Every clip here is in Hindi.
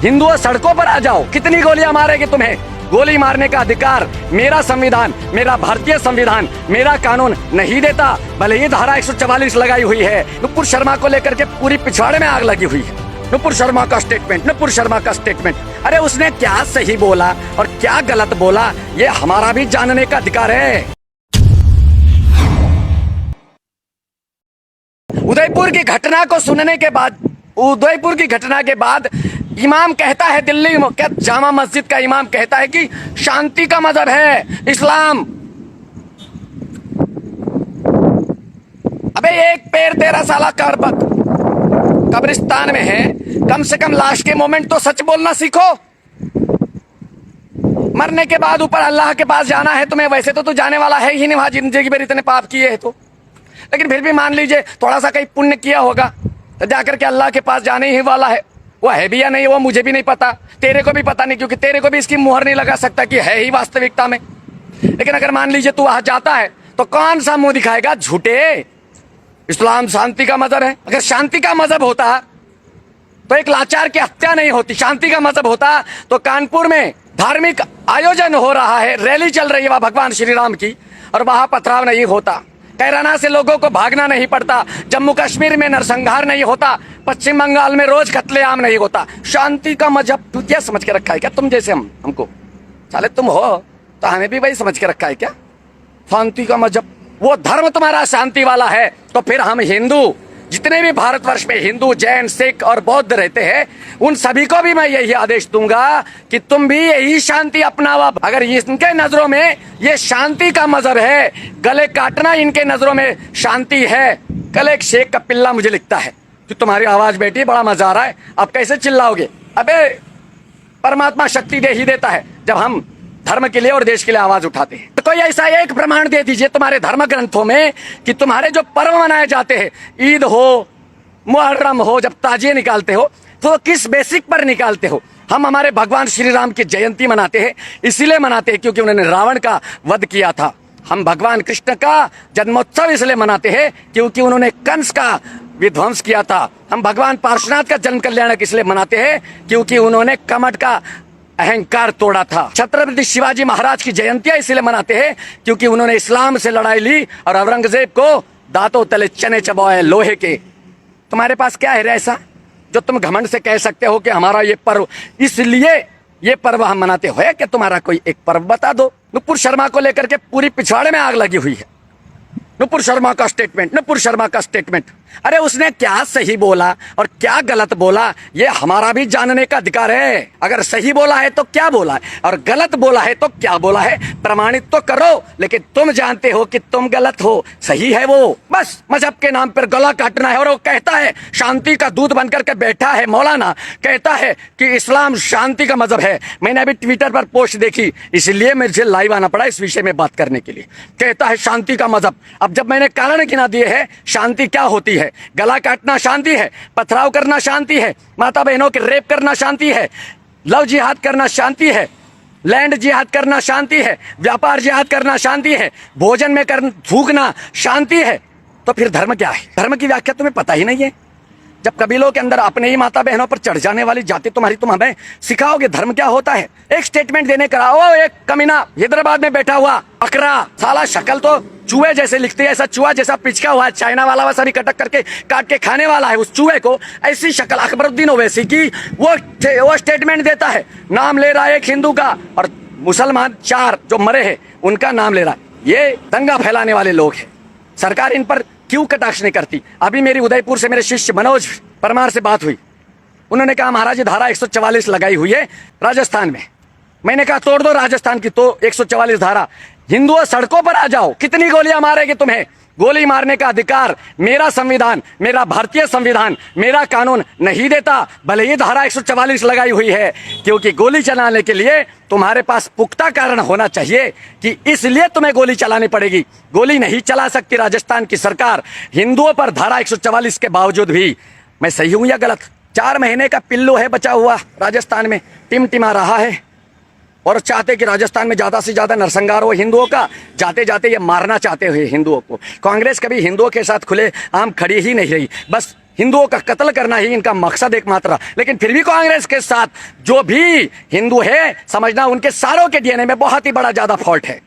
हिंदुओं सड़कों पर आ जाओ, कितनी गोलियां मारेगी तुम्हें? गोली मारने का अधिकार मेरा संविधान, मेरा भारतीय संविधान, मेरा कानून नहीं देता। भले ही धारा 144 लगाई हुई है। नुपुर शर्मा को लेकर के पूरी पिछवाड़े में आग लगी हुई है। नुपुर शर्मा का स्टेटमेंट, नुपुर शर्मा का स्टेटमेंट। अरे उसने क्या सही बोला और क्या गलत बोला, ये हमारा भी जानने का अधिकार है। उदयपुर की घटना को सुनने के बाद, उदयपुर की घटना के बाद इमाम कहता है, दिल्ली क्या जामा मस्जिद का इमाम कहता है कि शांति का मजहब है इस्लाम। अबे एक पैर तेरा साला कब्रिस्तान में है, कम से कम लाश के मोमेंट तो सच बोलना सीखो। मरने के बाद ऊपर अल्लाह के पास जाना है तुम्हें, वैसे तो तू जाने वाला है ही नहीं वहां, जिंदगी भर इतने पाप किए हैं तो। लेकिन फिर भी मान लीजिए थोड़ा सा कहीं पुण्य किया होगा तो जाकर के अल्लाह के पास जाने ही वाला है। वो है भी या नहीं वो मुझे भी नहीं पता, तेरे को भी पता नहीं, क्योंकि तेरे को भी इसकी मुहर नहीं लगा सकता कि है ही वास्तविकता में। लेकिन अगर मान लीजिए तू वहां जाता है तो कौन सा मुंह दिखाएगा? झूठे, इस्लाम शांति का मजहब है। अगर शांति का मजहब होता तो एक लाचार की हत्या नहीं होती। शांति का मजहब होता तो कानपुर में धार्मिक आयोजन हो रहा है, रैली चल रही है वहां भगवान श्री राम की, और वहां पथराव नहीं होता। कैराना से लोगों को भागना नहीं पड़ता, जम्मू कश्मीर में नरसंहार नहीं होता, पश्चिम बंगाल में रोज कत्लेआम नहीं होता। शांति का मजहब तू क्या समझ के रखा है क्या? तुम जैसे हमको साले तुम हो तो हमें भी वही समझ के रखा है क्या? शांति का मजहब, वो धर्म तुम्हारा शांति वाला है तो फिर हम हिंदू, जितने भी भारतवर्ष में हिंदू, जैन, सिख और बौद्ध रहते हैं, उन सभी को भी मैं यही आदेश दूंगा कि तुम भी यही शांति अपनाओ। अगर इनके नजरों में ये शांति का मजहब है, गले काटना इनके नजरों में शांति है। कल एक शेख का पिल्ला मुझे लिखता है कि तुम्हारी आवाज बेटी बड़ा मजा आ रहा है, अब कैसे चिल्लाओगे? अबे परमात्मा शक्ति दे ही देता है जब हम धर्म के लिए और देश के लिए आवाज उठाते हैं। तो कोई ऐसा एक प्रमाण दे दीजिए तुम्हारे धर्म ग्रंथों में कि तुम्हारे जो पर्व मनाए जाते हैं, ईद हो, मुहर्रम हो, जब ताजिए निकालते हो तो किस बेसिक पर निकालते हो? हम हमारे भगवान श्री राम की जयंती मनाते हैं, इसीलिए मनाते हैं क्योंकि उन्होंने रावण का वध किया था। हम भगवान कृष्ण का जन्मोत्सव इसलिए मनाते हैं क्योंकि उन्होंने कंस का विध्वंस किया था। हम भगवान पार्श्वनाथ का जन्म कल्याणक इसलिए मनाते हैं क्योंकि उन्होंने कमठ का अहंकार तोड़ा था। छत्रपति शिवाजी महाराज की जयंतियां इसलिए मनाते हैं क्योंकि उन्होंने इस्लाम से लड़ाई ली और औरंगजेब को दांतों तले चने चबाए लोहे के। तुम्हारे पास क्या है ऐसा जो तुम घमंड से कह सकते हो कि हमारा ये पर्व, इसलिए ये पर्व हम मनाते हो? कि तुम्हारा कोई एक पर्व बता दो। नुपुर शर्मा को लेकर के पूरी पिछवाड़े में आग लगी हुई है। नुपुर शर्मा का स्टेटमेंट, नुपुर शर्मा का स्टेटमेंट। अरे उसने क्या सही बोला और क्या गलत बोला, ये हमारा भी जानने का अधिकार है। अगर सही बोला है तो क्या बोला है, और गलत बोला है तो क्या बोला है, प्रमाणित तो करो। लेकिन तुम जानते हो कि तुम गलत हो, सही है वो। बस मजहब के नाम पर गला काटना है। और वो कहता है, शांति का दूत बनकर के बैठा है मौलाना, कहता है कि इस्लाम शांति का मजहब है। मैंने अभी ट्विटर पर पोस्ट देखी, इसलिए मुझे लाइव आना पड़ा इस विषय में बात करने के लिए। कहता है शांति का मजहब। अब जब मैंने कारण गिना दिए है शांति क्या होती है, गला काटना शांति है, पथराव करना शांति है, माता बहनों के रेप करना शांति है, लव जिहाद करना शांति है, लैंड जिहाद करना शांति है, व्यापार जिहाद करना शांति है, भोजन में थूकना शांति है, तो फिर धर्म क्या है? धर्म की व्याख्या तुम्हें पता ही नहीं है। जब कबीलों के अंदर अपने ही माता बहनों पर चढ़ जाने वाली जाति तुम्हारी, तुम हमें सिखाओगे धर्म क्या होता है? एक स्टेटमेंट देने का आओ, एक कमीना हैदराबाद में बैठा हुआ अकरा, साला शक्ल तो चूहे जैसे लिखते हैं, ऐसा चूहा जैसा पिचका हुआ है, चाइना वाला वैसा भी कटक करके काट के खाने वाला है। उस चूहे को ऐसी शक्ल अकबरुद्दीन ओवैसी की, वो स्टेटमेंट देता है, नाम ले रहा है एक हिंदू का और मुसलमान 4 जो मरे हैं उनका नाम ले रहा है। ये दंगा फैलाने वाले लोग हैं। सरकार इन पर क्यों कटाक्ष नहीं करती? अभी मेरी उदयपुर से मेरे शिष्य मनोज परमार से बात हुई, उन्होंने कहा महाराज जी धारा 144 लगाई हुई है राजस्थान में। मैंने कहा तोड़ दो राजस्थान की तो 144 धारा, हिंदुओं सड़कों पर आ जाओ, कितनी गोलियां मारेगी तुम्हें? गोली मारने का अधिकार मेरा संविधान, मेरा भारतीय संविधान, मेरा कानून नहीं देता। भले ही धारा 144 लगाई हुई है क्योंकि गोली चलाने के लिए तुम्हारे पास पुख्ता कारण होना चाहिए कि इसलिए तुम्हें गोली चलानी पड़ेगी। गोली नहीं चला सकती राजस्थान की सरकार हिंदुओं पर धारा 144 के बावजूद भी। मैं सही हूं या गलत? 4 महीने का पिल्लू है बचा हुआ राजस्थान में, टिमटिमा रहा है और चाहते कि राजस्थान में ज्यादा से ज्यादा नरसंहार हो हिंदुओं का। जाते जाते ये मारना चाहते हुए हिंदुओं को। कांग्रेस कभी हिंदुओं के साथ खुले आम खड़ी ही नहीं रही, बस हिंदुओं का कत्ल करना ही इनका मकसद एकमात्र रहा। लेकिन फिर भी कांग्रेस के साथ जो भी हिंदू है, समझना उनके सारों के डीएनए में बहुत ही बड़ा ज्यादा फॉल्ट है।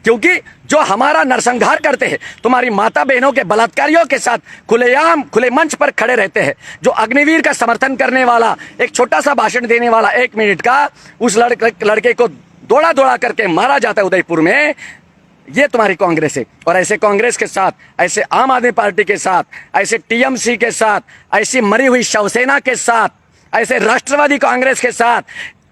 क्योंकि जो हमारा नरसंहार करते हैं, तुम्हारी माता बहनों के बलात्कारियों के साथ खुलेआम खुले मंच पर खड़े रहते हैं, जो अग्निवीर का समर्थन करने वाला, एक छोटा सा भाषण देने वाला 1 मिनट का, उस लड़के को दौड़ा दौड़ा करके मारा जाता है उदयपुर में, ये तुम्हारी कांग्रेस है। और ऐसे कांग्रेस के साथ, ऐसे आम आदमी पार्टी के साथ, ऐसे टीएमसी के साथ, ऐसी मरी हुई शिवसेना के साथ, ऐसे राष्ट्रवादी कांग्रेस के साथ,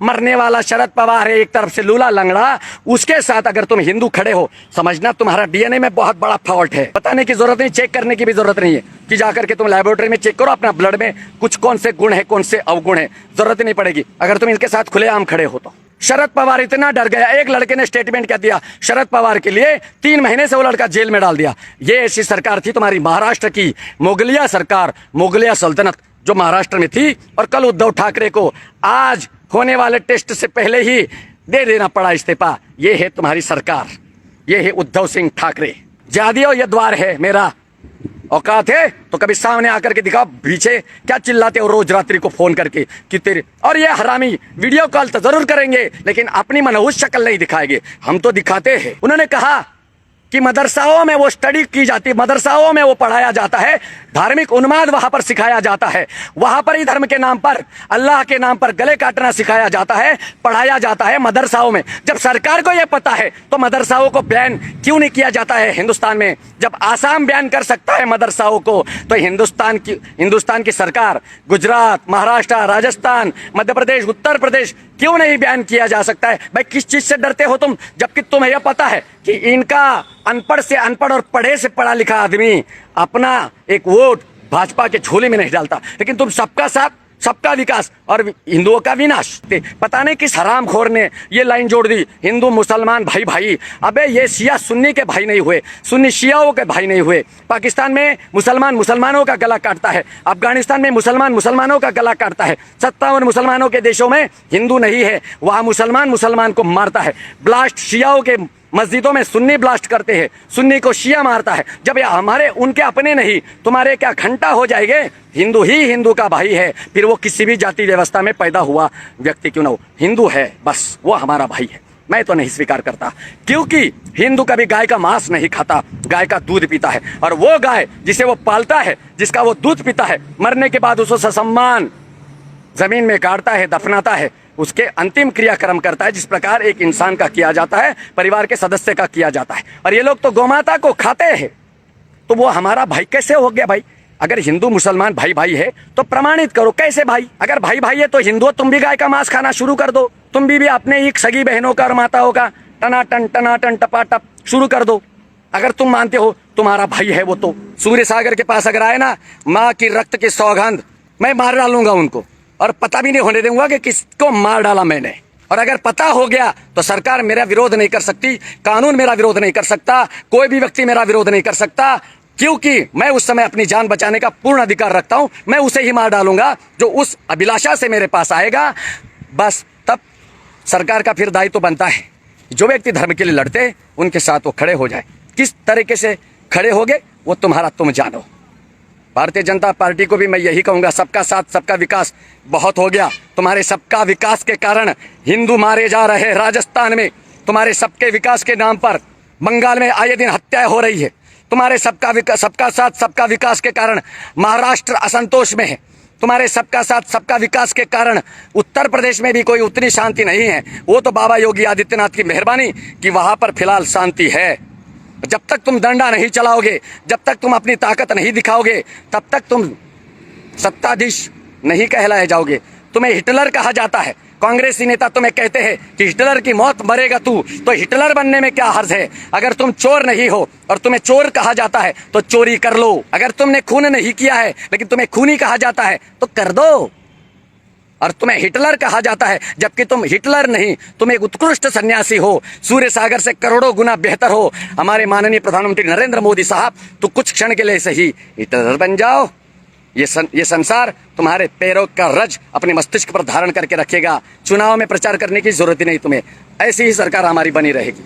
मरने वाला शरद पवार है एक तरफ से लूला लंगड़ा, उसके साथ अगर तुम हिंदू खड़े हो, समझना तुम्हारा डीएनए में बहुत बड़ा फॉल्ट है। बताने की जरूरत नहीं, चेक करने की भी जरूरत नहीं है कि जाकर के तुम लैबोरेटरी में चेक करो अपना ब्लड में कुछ कौन से गुण है, कौन से अवगुण है, जरूरत नहीं पड़ेगी अगर तुम इनके साथ खुलेआम खड़े हो तो। शरद पवार इतना डर गया, एक लड़के ने स्टेटमेंट क्या दिया शरद पवार के लिए, 3 महीने से वो लड़का जेल में डाल दिया। ये ऐसी सरकार थी तुम्हारी महाराष्ट्र की मुगलिया सरकार, मुगलिया सल्तनत जो महाराष्ट्र में थी। और कल उद्धव ठाकरे को आज होने वाले टेस्ट से पहले ही दे देना पड़ा इस्तीफा। ये है तुम्हारी सरकार, ये है उद्धव सिंह ठाकरे। जादियो ये द्वार है मेरा, औकात है तो कभी सामने आकर के दिखाओ। पीछे क्या चिल्लाते हो रोज रात्रि को फोन करके कि तेरे, और ये हरामी वीडियो कॉल तो जरूर करेंगे लेकिन अपनी मनहूस शक्ल नहीं दिखाएंगे, हम तो दिखाते हैं। उन्होंने कहा कि मदरसाओं में वो स्टडी की जाती है, मदरसाओं में वो पढ़ाया जाता है, धार्मिक उन्माद वहां पर सिखाया जाता है, वहां पर ही धर्म के नाम पर, अल्लाह के नाम पर गले काटना सिखाया जाता है, पढ़ाया जाता है मदरसाओं में। जब सरकार को यह पता है तो मदरसाओं को बैन क्यों नहीं किया जाता है हिंदुस्तान में? जब आसाम बैन कर सकता है मदरसाओं को तो हिंदुस्तान की सरकार, गुजरात, महाराष्ट्र, राजस्थान, मध्य प्रदेश, उत्तर प्रदेश क्यों नहीं बैन किया जा सकता है? भाई किस चीज से डरते हो तुम, जबकि तुम्हें यह पता है कि इनका अनपढ़ से अनपढ़ और पढ़े से पढ़ा लिखा आदमी अपना एक वोट भाजपा के झोले में नहीं डालता। लेकिन तुम सबका साथ, सबका विकास और हिंदुओं का विनाश। पता नहीं किस हरामखोर ने ये लाइन जोड़ दी, हिंदू मुसलमान भाई भाई। अबे ये शिया सुन्नी के भाई नहीं हुए, सुन्नी शियाओं के भाई नहीं हुए। पाकिस्तान में मुसलमान मुसलमानों का गला काटता है, अफगानिस्तान में मुसलमान मुसलमानों का गला काटता है। 57 मुसलमानों के देशों में हिंदू नहीं है, वहां मुसलमान मुसलमान को मारता है। ब्लास्ट शियाओं के मस्जिदों में सुन्नी ब्लास्ट करते हैं, सुन्नी को शिया मारता है। जब ये हमारे उनके अपने नहीं, तुम्हारे क्या घंटा हो जाएंगे? हिंदू ही हिंदू का भाई है, फिर वो किसी भी जाति व्यवस्था में पैदा हुआ व्यक्ति क्यों ना हो, हिंदू है बस, वो हमारा भाई है। मैं तो नहीं स्वीकार करता, क्योंकि हिंदू कभी गाय का मांस नहीं खाता, गाय का दूध पीता है। और वो गाय जिसे वो पालता है, जिसका वो दूध पीता है, मरने के बाद उसको ससम्मान जमीन में गाड़ता है, दफनाता है, उसके अंतिम क्रियाक्रम करता है, जिस प्रकार एक इंसान का किया जाता है, परिवार के सदस्य का किया जाता है। और ये लोग तो गोमाता को खाते हैं, तो वो हमारा भाई कैसे हो गया? भाई अगर हिंदू मुसलमान भाई भाई है तो प्रमाणित करो, कैसे भाई? अगर भाई भाई है तो हिंदू तुम भी गाय का मांस खाना शुरू कर दो, तुम भी अपने ही सगी बहनों का और माताओं का टनाटन टपाटप शुरू कर दो। अगर तुम मानते हो तुम्हारा भाई है वो, तो सूर्य सागर के पास अगर आए ना, माँ की रक्त की सौगंध, मैं मार डालूंगा उनको और पता भी नहीं होने दूंगा कि किसको मार डाला मैंने। और अगर पता हो गया तो सरकार मेरा विरोध नहीं कर सकती, कानून मेरा विरोध नहीं कर सकता, कोई भी व्यक्ति मेरा विरोध नहीं कर सकता, क्योंकि मैं उस समय अपनी जान बचाने का पूर्ण अधिकार रखता हूं। मैं उसे ही मार डालूंगा जो उस अभिलाषा से मेरे पास आएगा। बस तब सरकार का फिर दायित्व बनता है, जो व्यक्ति धर्म के लिए लड़ते हैं उनके साथ वो खड़े हो जाए। किस तरीके से खड़े होगे वो तुम्हारा तुम जानो। भारतीय जनता पार्टी को भी मैं यही कहूंगा, सबका साथ सबका विकास बहुत हो गया। तुम्हारे सबका विकास के कारण हिंदू मारे जा रहे हैं राजस्थान में, तुम्हारे सबके विकास के नाम पर बंगाल में आए दिन हत्याएं हो रही है। तुम्हारे सबका साथ सबका विकास के कारण महाराष्ट्र असंतोष में है। तुम्हारे सबका साथ सबका विकास के कारण उत्तर प्रदेश में भी कोई उतनी शांति नहीं है। वो तो बाबा योगी आदित्यनाथ की मेहरबानी कि वहां पर फिलहाल शांति है। जब तक तुम डंडा नहीं चलाओगे, जब तक तुम अपनी ताकत नहीं दिखाओगे, तब तक तुम सत्ताधीश नहीं कहलाए जाओगे। तुम्हें हिटलर कहा जाता है, कांग्रेसी नेता तुम्हें कहते हैं कि हिटलर की मौत मरेगा तू, तो हिटलर बनने में क्या हर्ज है? अगर तुम चोर नहीं हो और तुम्हें चोर कहा जाता है तो चोरी कर लो। अगर तुमने खून नहीं किया है लेकिन तुम्हें खूनी कहा जाता है तो कर दो। और तुम्हें हिटलर कहा जाता है जबकि तुम हिटलर नहीं, तुम एक उत्कृष्ट सन्यासी हो, सूर्य सागर से करोड़ों गुना बेहतर हो। हमारे माननीय प्रधानमंत्री नरेंद्र मोदी साहब, तो कुछ क्षण के लिए सही हिटलर बन जाओ। ये संसार तुम्हारे पैरों का रज अपने मस्तिष्क पर धारण करके रखेगा। चुनाव में प्रचार करने की जरूरत ही नहीं तुम्हें। ऐसी ही सरकार हमारी बनी रहेगी।